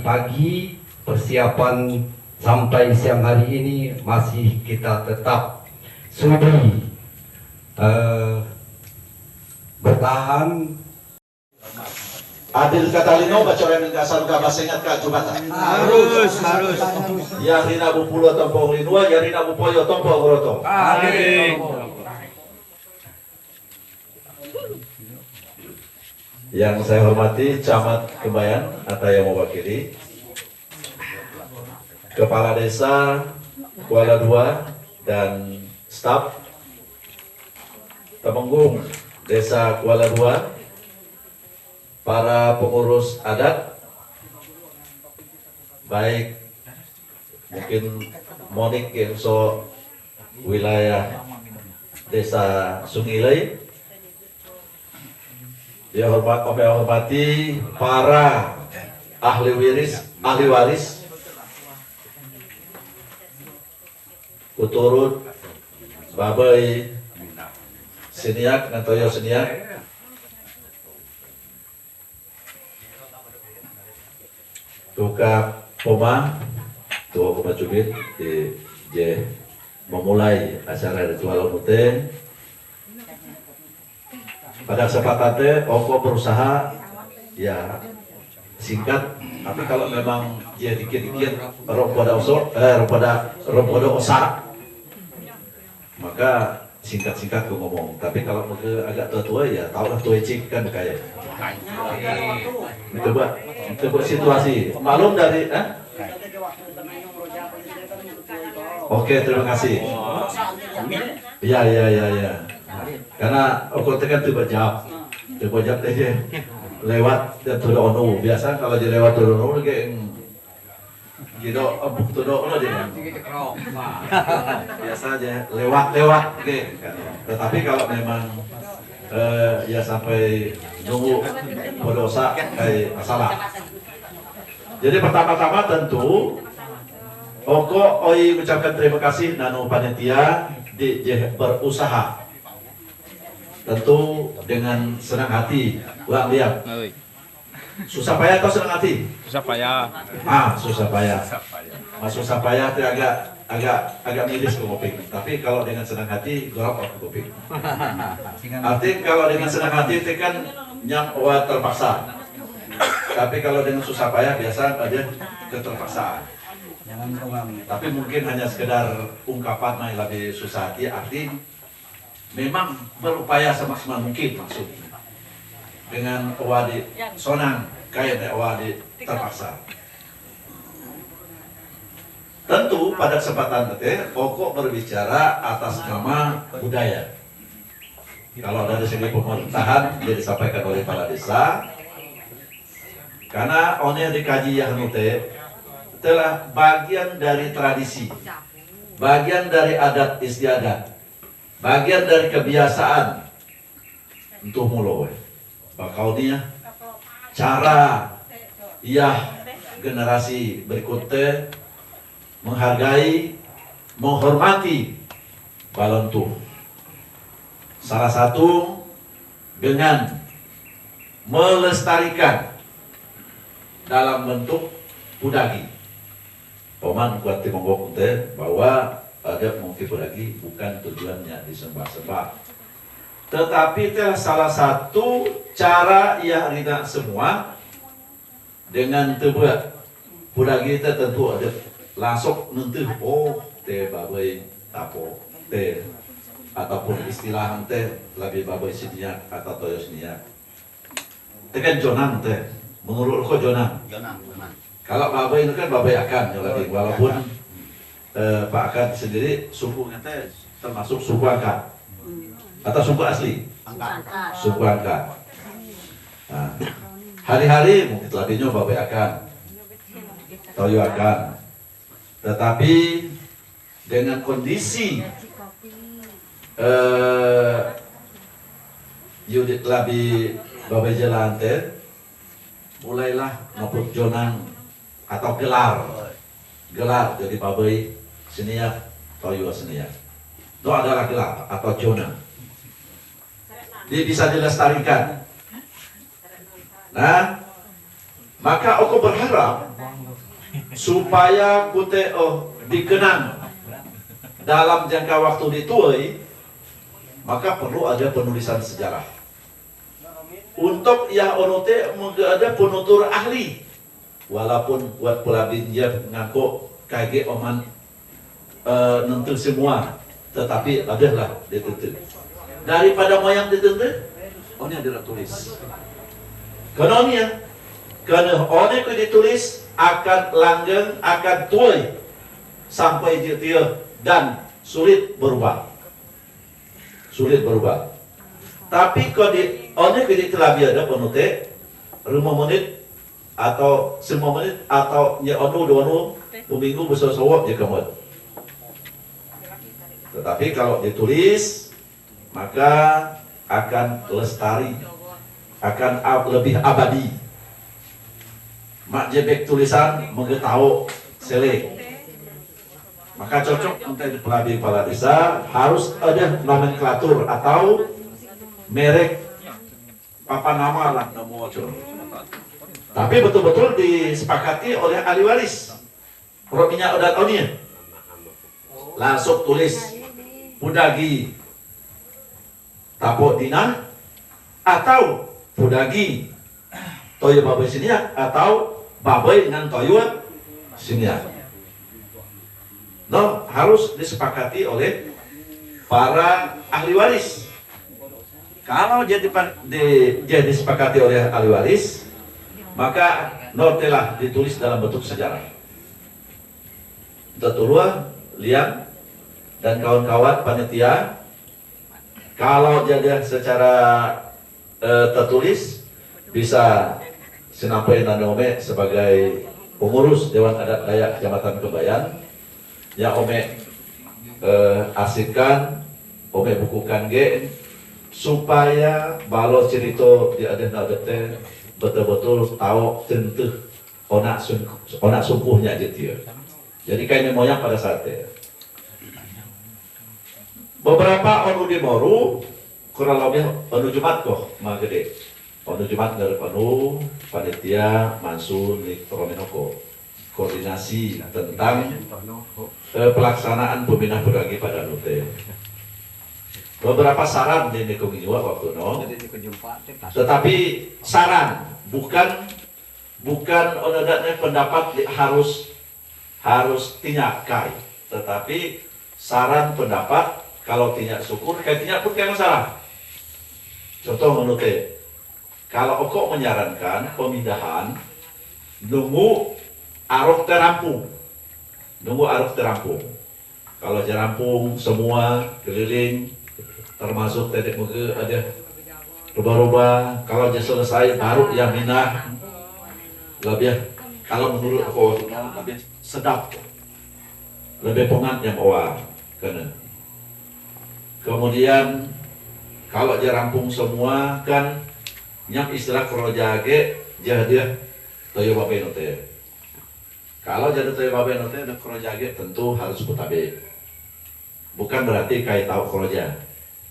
pagi persiapan sampai siang hari ini masih kita tetap sudi bertahan. Adil Katalino baca orang kasar ka basengat ka jubatan. Harus. Ya rina bupulo tompo rinua, ya rina bupoyo tompo goroto. Yang saya hormati Camat Kebayan atau yang mewakili Kepala Desa Kuala Dua dan staf Temenggung Desa Kuala Dua, para pengurus adat, baik mungkin Monik yang so wilayah Desa Sungilai, dia hormati para ahli waris uturut Babai Siniak dan Toyo Siniak, Tuka Poma, Tua Poma Cubit di memulai acara ritual mute. Pada kesempatan teh Oko berusaha ya singkat, tapi kalau memang dia dikit-dikit rompoda osak, maka singkat-singkat gue ngomong. Tapi kalau agak tua-tua ya tau lah tua cik kan kayak. Coba situasi. Malum dari Oke, terima kasih. Ya. Karena aku tekan tuh bajab aja lewat dan tuh ono. Biasa kalau dia lewat tuh ono kayak gitu, abuk tuh ono aja. Biasa aja lewat oke. Tetapi kalau memang ya sampai nunggu berdosa kayak masalah. Jadi pertama-tama tentu Oko Oi mengucapkan terima kasih nano panitia di berusaha tentu dengan senang hati. Ulang lihat. Susah payah atau senang hati? Susah payah. Susah payah. Susah payah itu agak miris ke kuping. Tapi kalau dengan senang hati, gorok ke kuping. Artinya kalau dengan senang hati itu kan yang terpaksa. Tapi kalau dengan susah payah biasa ada keterpaksaan. Tapi mungkin hanya sekedar ungkapan yang lebih susah hati, arti memang berupaya semaksimal mungkin maksudnya dengan wadi sonang kayak wadi terpaksa. Tentu pada kesempatan itu pokok berbicara atas nama budaya. Kalau dari segi pemerintahan dia disampaikan oleh kepala desa, karena onnya dikaji yang nute telah bagian dari tradisi, bagian dari adat istiadat, bagian dari kebiasaan untuk mulai bakaunya cara generasi berikutnya menghargai, menghormati balon tuh. Salah satu dengan melestarikan dalam bentuk budagi. Paman kuat timonggok bahwa ada mungkin budagi bukan tujuannya disembah-sembah, tetapi itu salah satu cara ia rina semua dengan tebuat budagi itu tentu ada langsung nentuh teh babai tapo teh ataupun istilah teh lebih babai siniak atau toyo siniak. Tekan jonang teh menurut kok jonang. Kalau babai itu kan babai akan lebih walaupun Pak Akan sendiri sukunya teh termasuk suku Angkat atau suku asli. Suku Angkat. Nah, hari-hari mungkin lebihnya babai akan, toyo akan. Tetapi dengan kondisi Yudit labi babai jalan teh mulailah ngaput jonang atau gelar jadi babai seniak toyo seniak. Itu ada laki-laki atau Jona. Dia bisa dilestarikan. Nah, maka aku berharap supaya kute dikenang dalam jangka waktu dituai, maka perlu ada penulisan sejarah. Untuk yang onote ada penutur ahli, walaupun buat pelabin dia ngaku kayak oman nentul semua, tetapi adalah ditentu. Daripada moyang ditentu, ini adalah tulis. Karena ini ku ditulis akan langgeng, akan tuai sampai dia dan sulit berubah. Sulit berubah. Tapi kalau di ini ku ditelabi ada penute 5 menit atau 5 menit atau nya onu dua minggu besar-besar dia kemud. Tetapi kalau ditulis maka akan lestari, akan lebih abadi. Mak jebek tulisan mengetahui selek. Maka cocok untuk di pelabih kepala desa harus ada nomenklatur atau merek papan nama lah nomor. Tapi betul-betul disepakati oleh ahli waris. Rominya udah tahunnya. Langsung tulis Pudagi Tapok Dina atau Pudagi Toyo Babai Sinia atau Babai dengan Toyo Sinia. No, harus disepakati oleh para ahli waris. Kalau dia disepakati oleh ahli waris, maka telah ditulis dalam bentuk sejarah. Tetulua, Liang, dan kawan-kawan panitia, kalau jadi secara tertulis bisa Sinampai Nanome sebagai pengurus Dewan Adat Dayak Kecamatan Kebayan, ya Ome arsipkan, Ome bukukan supaya balo cerita di adat adatnya betul-betul tahu tentu onak sungkuhnya gitu. Jadi kayaknya moyang pada saatnya. Beberapa onu di Moru kurang lebih onu Jumat kok mah gede. Onu Jumat dari onu panitia Mansun di Romenoko koordinasi tentang pelaksanaan pembinaan Pudagi pada Nute. Beberapa saran di Nekominjua waktu no. Tetapi saran bukan onadatnya pendapat harus tinyakai, tetapi saran pendapat kalau tinyak syukur kayak tinyak pun kayak masalah. Contoh menurut kalau Oko menyarankan pemindahan nunggu arok terampung, kalau terampung semua keliling termasuk tedek muka ada rubah-rubah, kalau dia selesai baru yang minah lebih, kalau menurut aku lebih sedap, lebih pengat yang awal kena. Kemudian kalau dia rampung semua kan nyam istilah kerojage jadi toyo babe note. Kalau jadi toyo babe note ada kerojage tentu harus putabe. Bukan berarti kayak tahu keroja,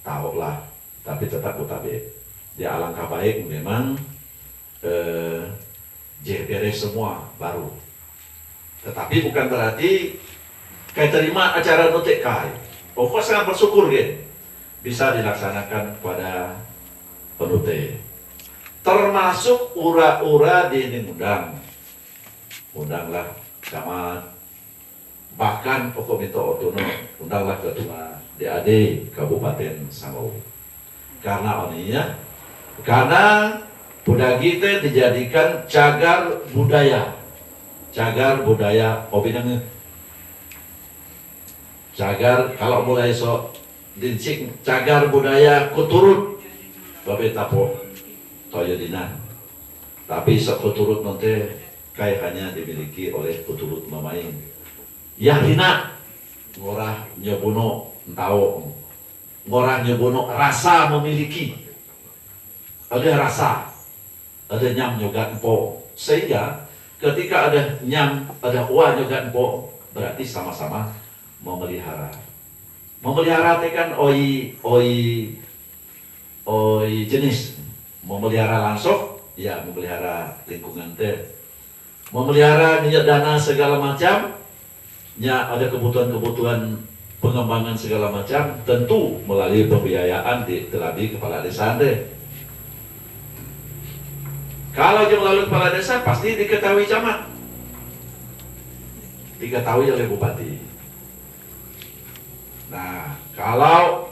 tahu lah, tapi tetap putabe. Dia alangkah baik memang beres semua baru. Tetapi bukan berarti kayak terima acara notek kai. Pokok sangat bersyukur kan bisa dilaksanakan pada penute. Termasuk ura-ura di ini undanglah camat, bahkan pokok minta otonom, undanglah ketua DAD Kabupaten Sanggau. Karena oninya, karena Pudagi itu dijadikan cagar budaya opinannya. Cagar kalau mulai sok dincing cagar budaya kuturut babe tapo toyo dina. Tapi sok kuturut nanti kayak hanya dimiliki oleh kuturut mamain. Yahina ngorah nyobono entau ngorah nyobono rasa memiliki. Ada rasa, ada nyam juga empo, sehingga ketika ada nyam, ada uang juga empo, berarti sama-sama memelihara Memelihara teh kan oi jenis. Memelihara langsung, ya memelihara lingkungan teh. Memelihara minyak dana segala macam, ya ada kebutuhan-kebutuhan pengembangan segala macam, tentu melalui pembiayaan di kepala desa teh. Kalau dia melalui kepala desa pasti diketahui camat, diketahui oleh bupati. Nah, kalau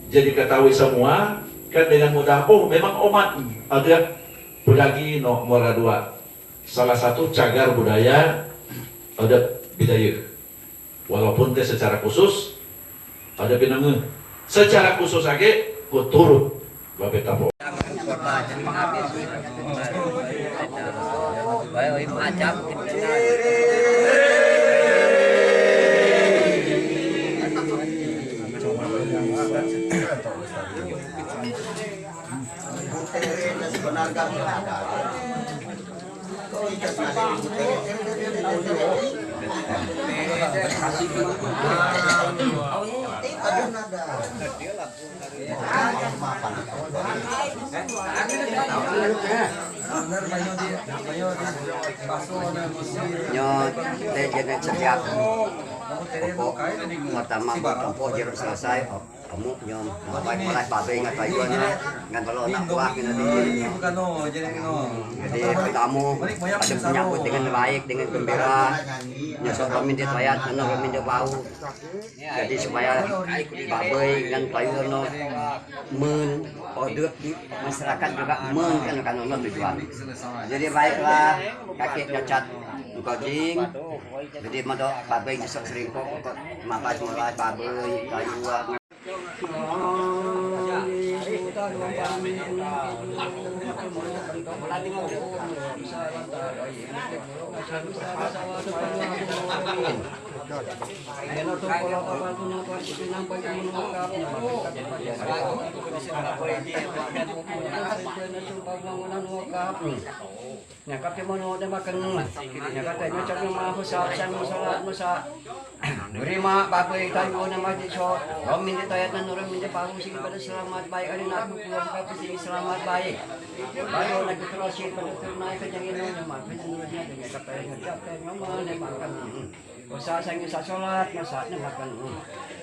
jadi ketahui semua, kan dengan mudah. Oh, memang omat ada budagi no Muara II. Salah satu cagar budaya ada Bidayeuh. Walaupun teh secara khusus ada pinangeun. Secara khusus age ku turut babeta po. Nyo teh jadi setiap pokok pertama tempo jeruk selesai kamu nyo baik malah babe ngat ayun ngan kalau nak buah kena di jadi kamu ada menyambut dengan baik dengan gembira nyosok kami di toyat nano kami di bau jadi supaya babe ngan ayun no men order masyarakat juga men kan tujuan jadi baiklah kakek ngecat gojing jadi madok babe nyosok sering kok mapas mulai babe kayu nyakap yang mau ada makan nyakap tanya cakap mau salat salat masak nerima bapak tahu nama diso romin di toyat dan orang minta pahu sing pada selamat baik ada nak pulang kapu sing selamat baik baru nak terus pada naik ke yang ini nama penurutnya dengan kata yang capek ngomong makan usaha sang salat masaknya makan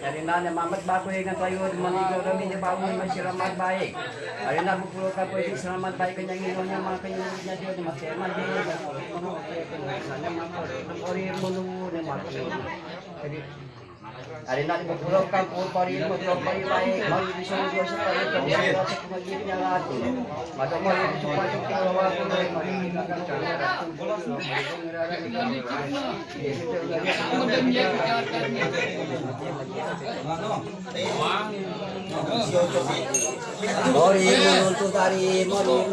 dari nana mamat bapak yang tahu menigo romin di pahu masih selamat baik ada nak pulang kapu sing selamat baik ke yang ini nama penurutnya dia nama seman dia orang menunggu nama jadi ada nak berpulau kampung pari baik mau disuruh dua sekali kemudian kemudiannya lagi maka mau supaya kita lawan Mori menuntut dari mori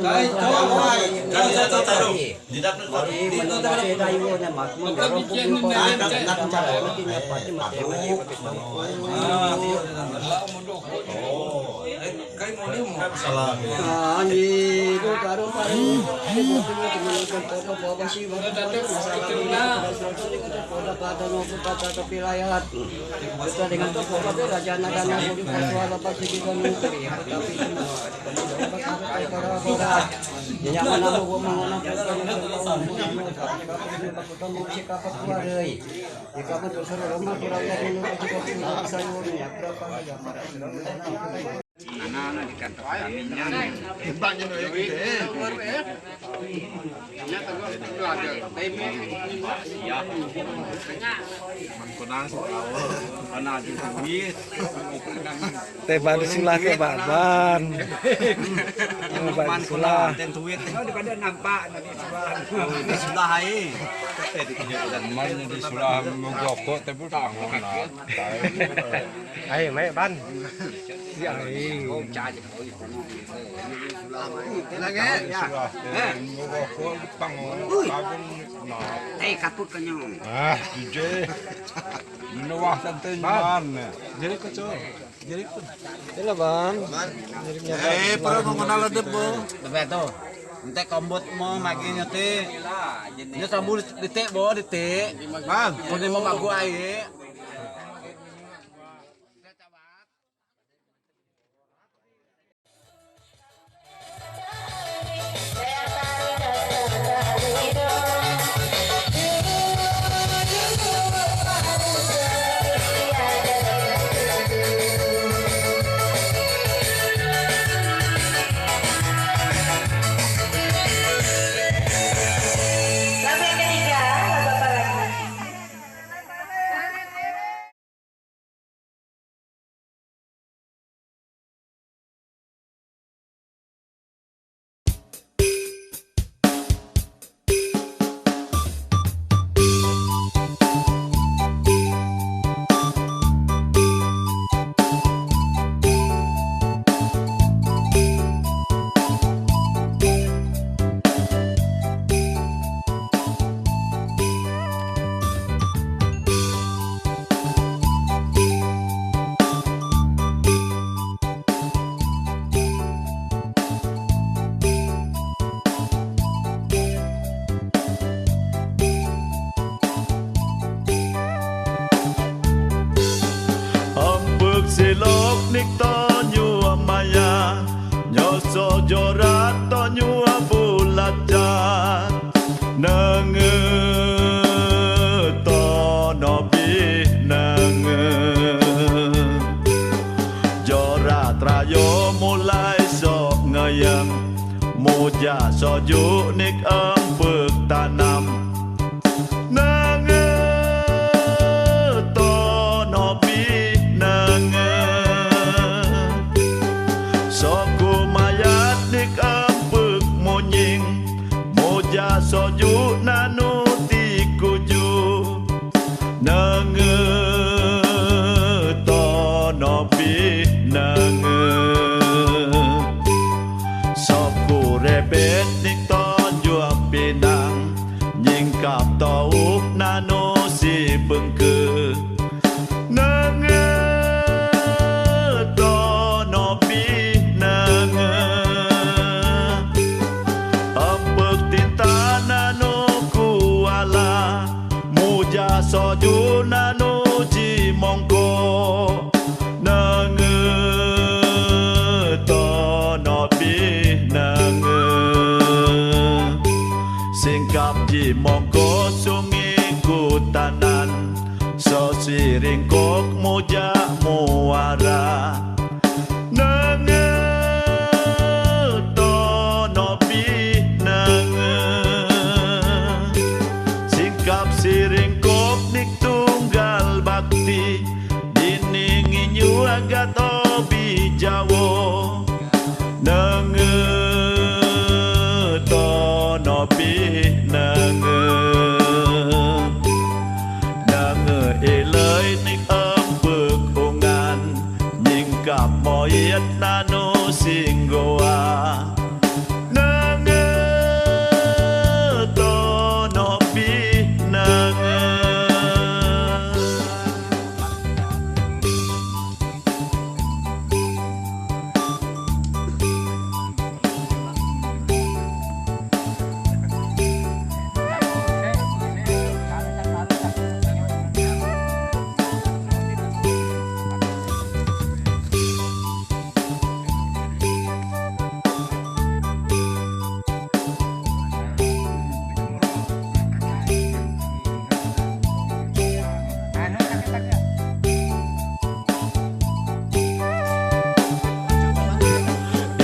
anak-anak di kantor kaminya teh ban sulah ke baban ban sulah ten duit daripada nampak nanti di sulah ai temannya di sulah mogok teh bukan ayo mai ban siang ini lagi ya mogok pangon kaput kanyo DJ menawah santai ban jadi kacau jadi itu ban perlu mengenal debo beto ente kombot mo maginya teh dia sambul detik bo detik bang mau mau aku ae silok nik to nyua maya nyoso jorat to nyua bulatjan nenge to nobi nenge jorat rayo mulai sok ngayang moja soju nik empuk tanam nenge to nobi nenge soku mayat nik empuk monying moja soju nanu tikuju nenge to nobi nenge soku rebet nik to juang pinang nyingkap taup nanu si bengke nenge to nobi nenge empuk tinta nanu kuala muja soju nanu ji mongko nenge to nobi nenge singkap ji mongko sungi kutanan so siring kok moja muara nenge to nobi nenge singkap siring kok nik tunggal bakti diningi nyuaga to bijawo nenge to nobi nenge nenge ilai nik empuk ungan nyingkap moyet nanu singgoa nenge to nobi nenge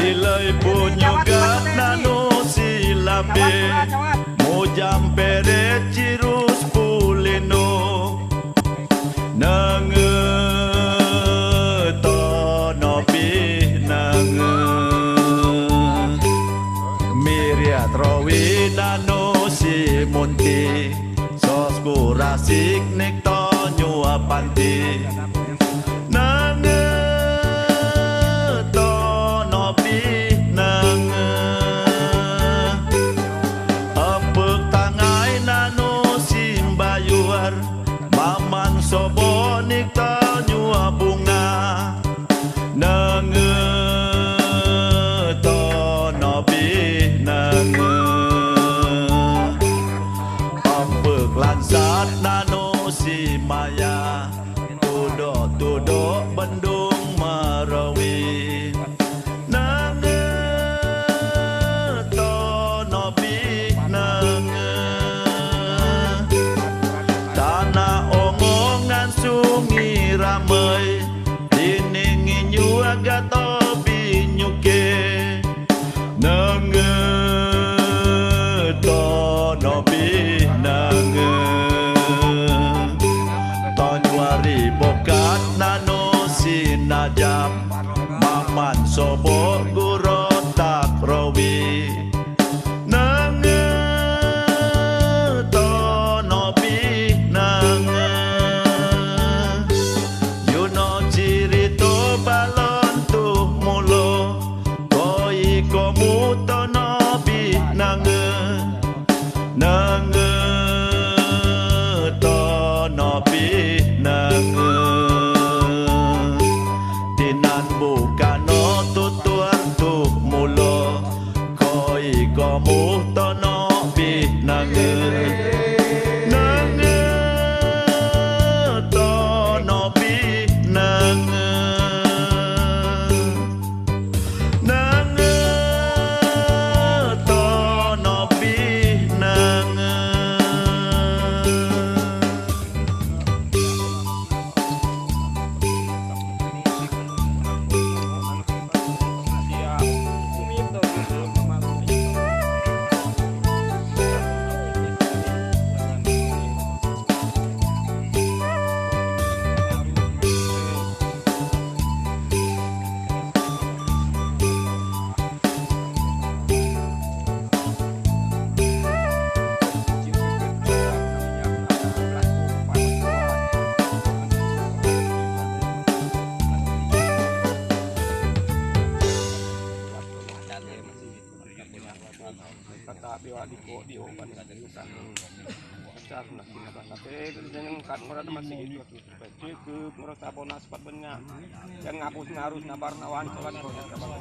ilai punyogat nanu silabe mojam pere cirus pulino nenge to nobi nenge miriat rawi nanu si munti sosku rasik nik to nyua panti nenge to nobi nenge empuk tangai nanu simbayuar maman sobo nik to nyua bunga nenge to nobi nenge empuk lansat nanu si maya tudo bendung marawi nenge to nobi nenge tanah omongan sungi ramai diningi nyuaga to binyuke nenge to nobi nenge Tonyuari bokat nano sinajam maman sobo guro tak rawi nenge to nobi nenge yuno ciri to balon tuh mulo koi komu to nobi nenge nenge to nobi nenge tinan bukan no tutuar besar nak kinaban. Tapi yang kat murah masih itu. Ke murah sabona sepat banyak. Yang ngapus ngarus nabar nawan kawan kawan.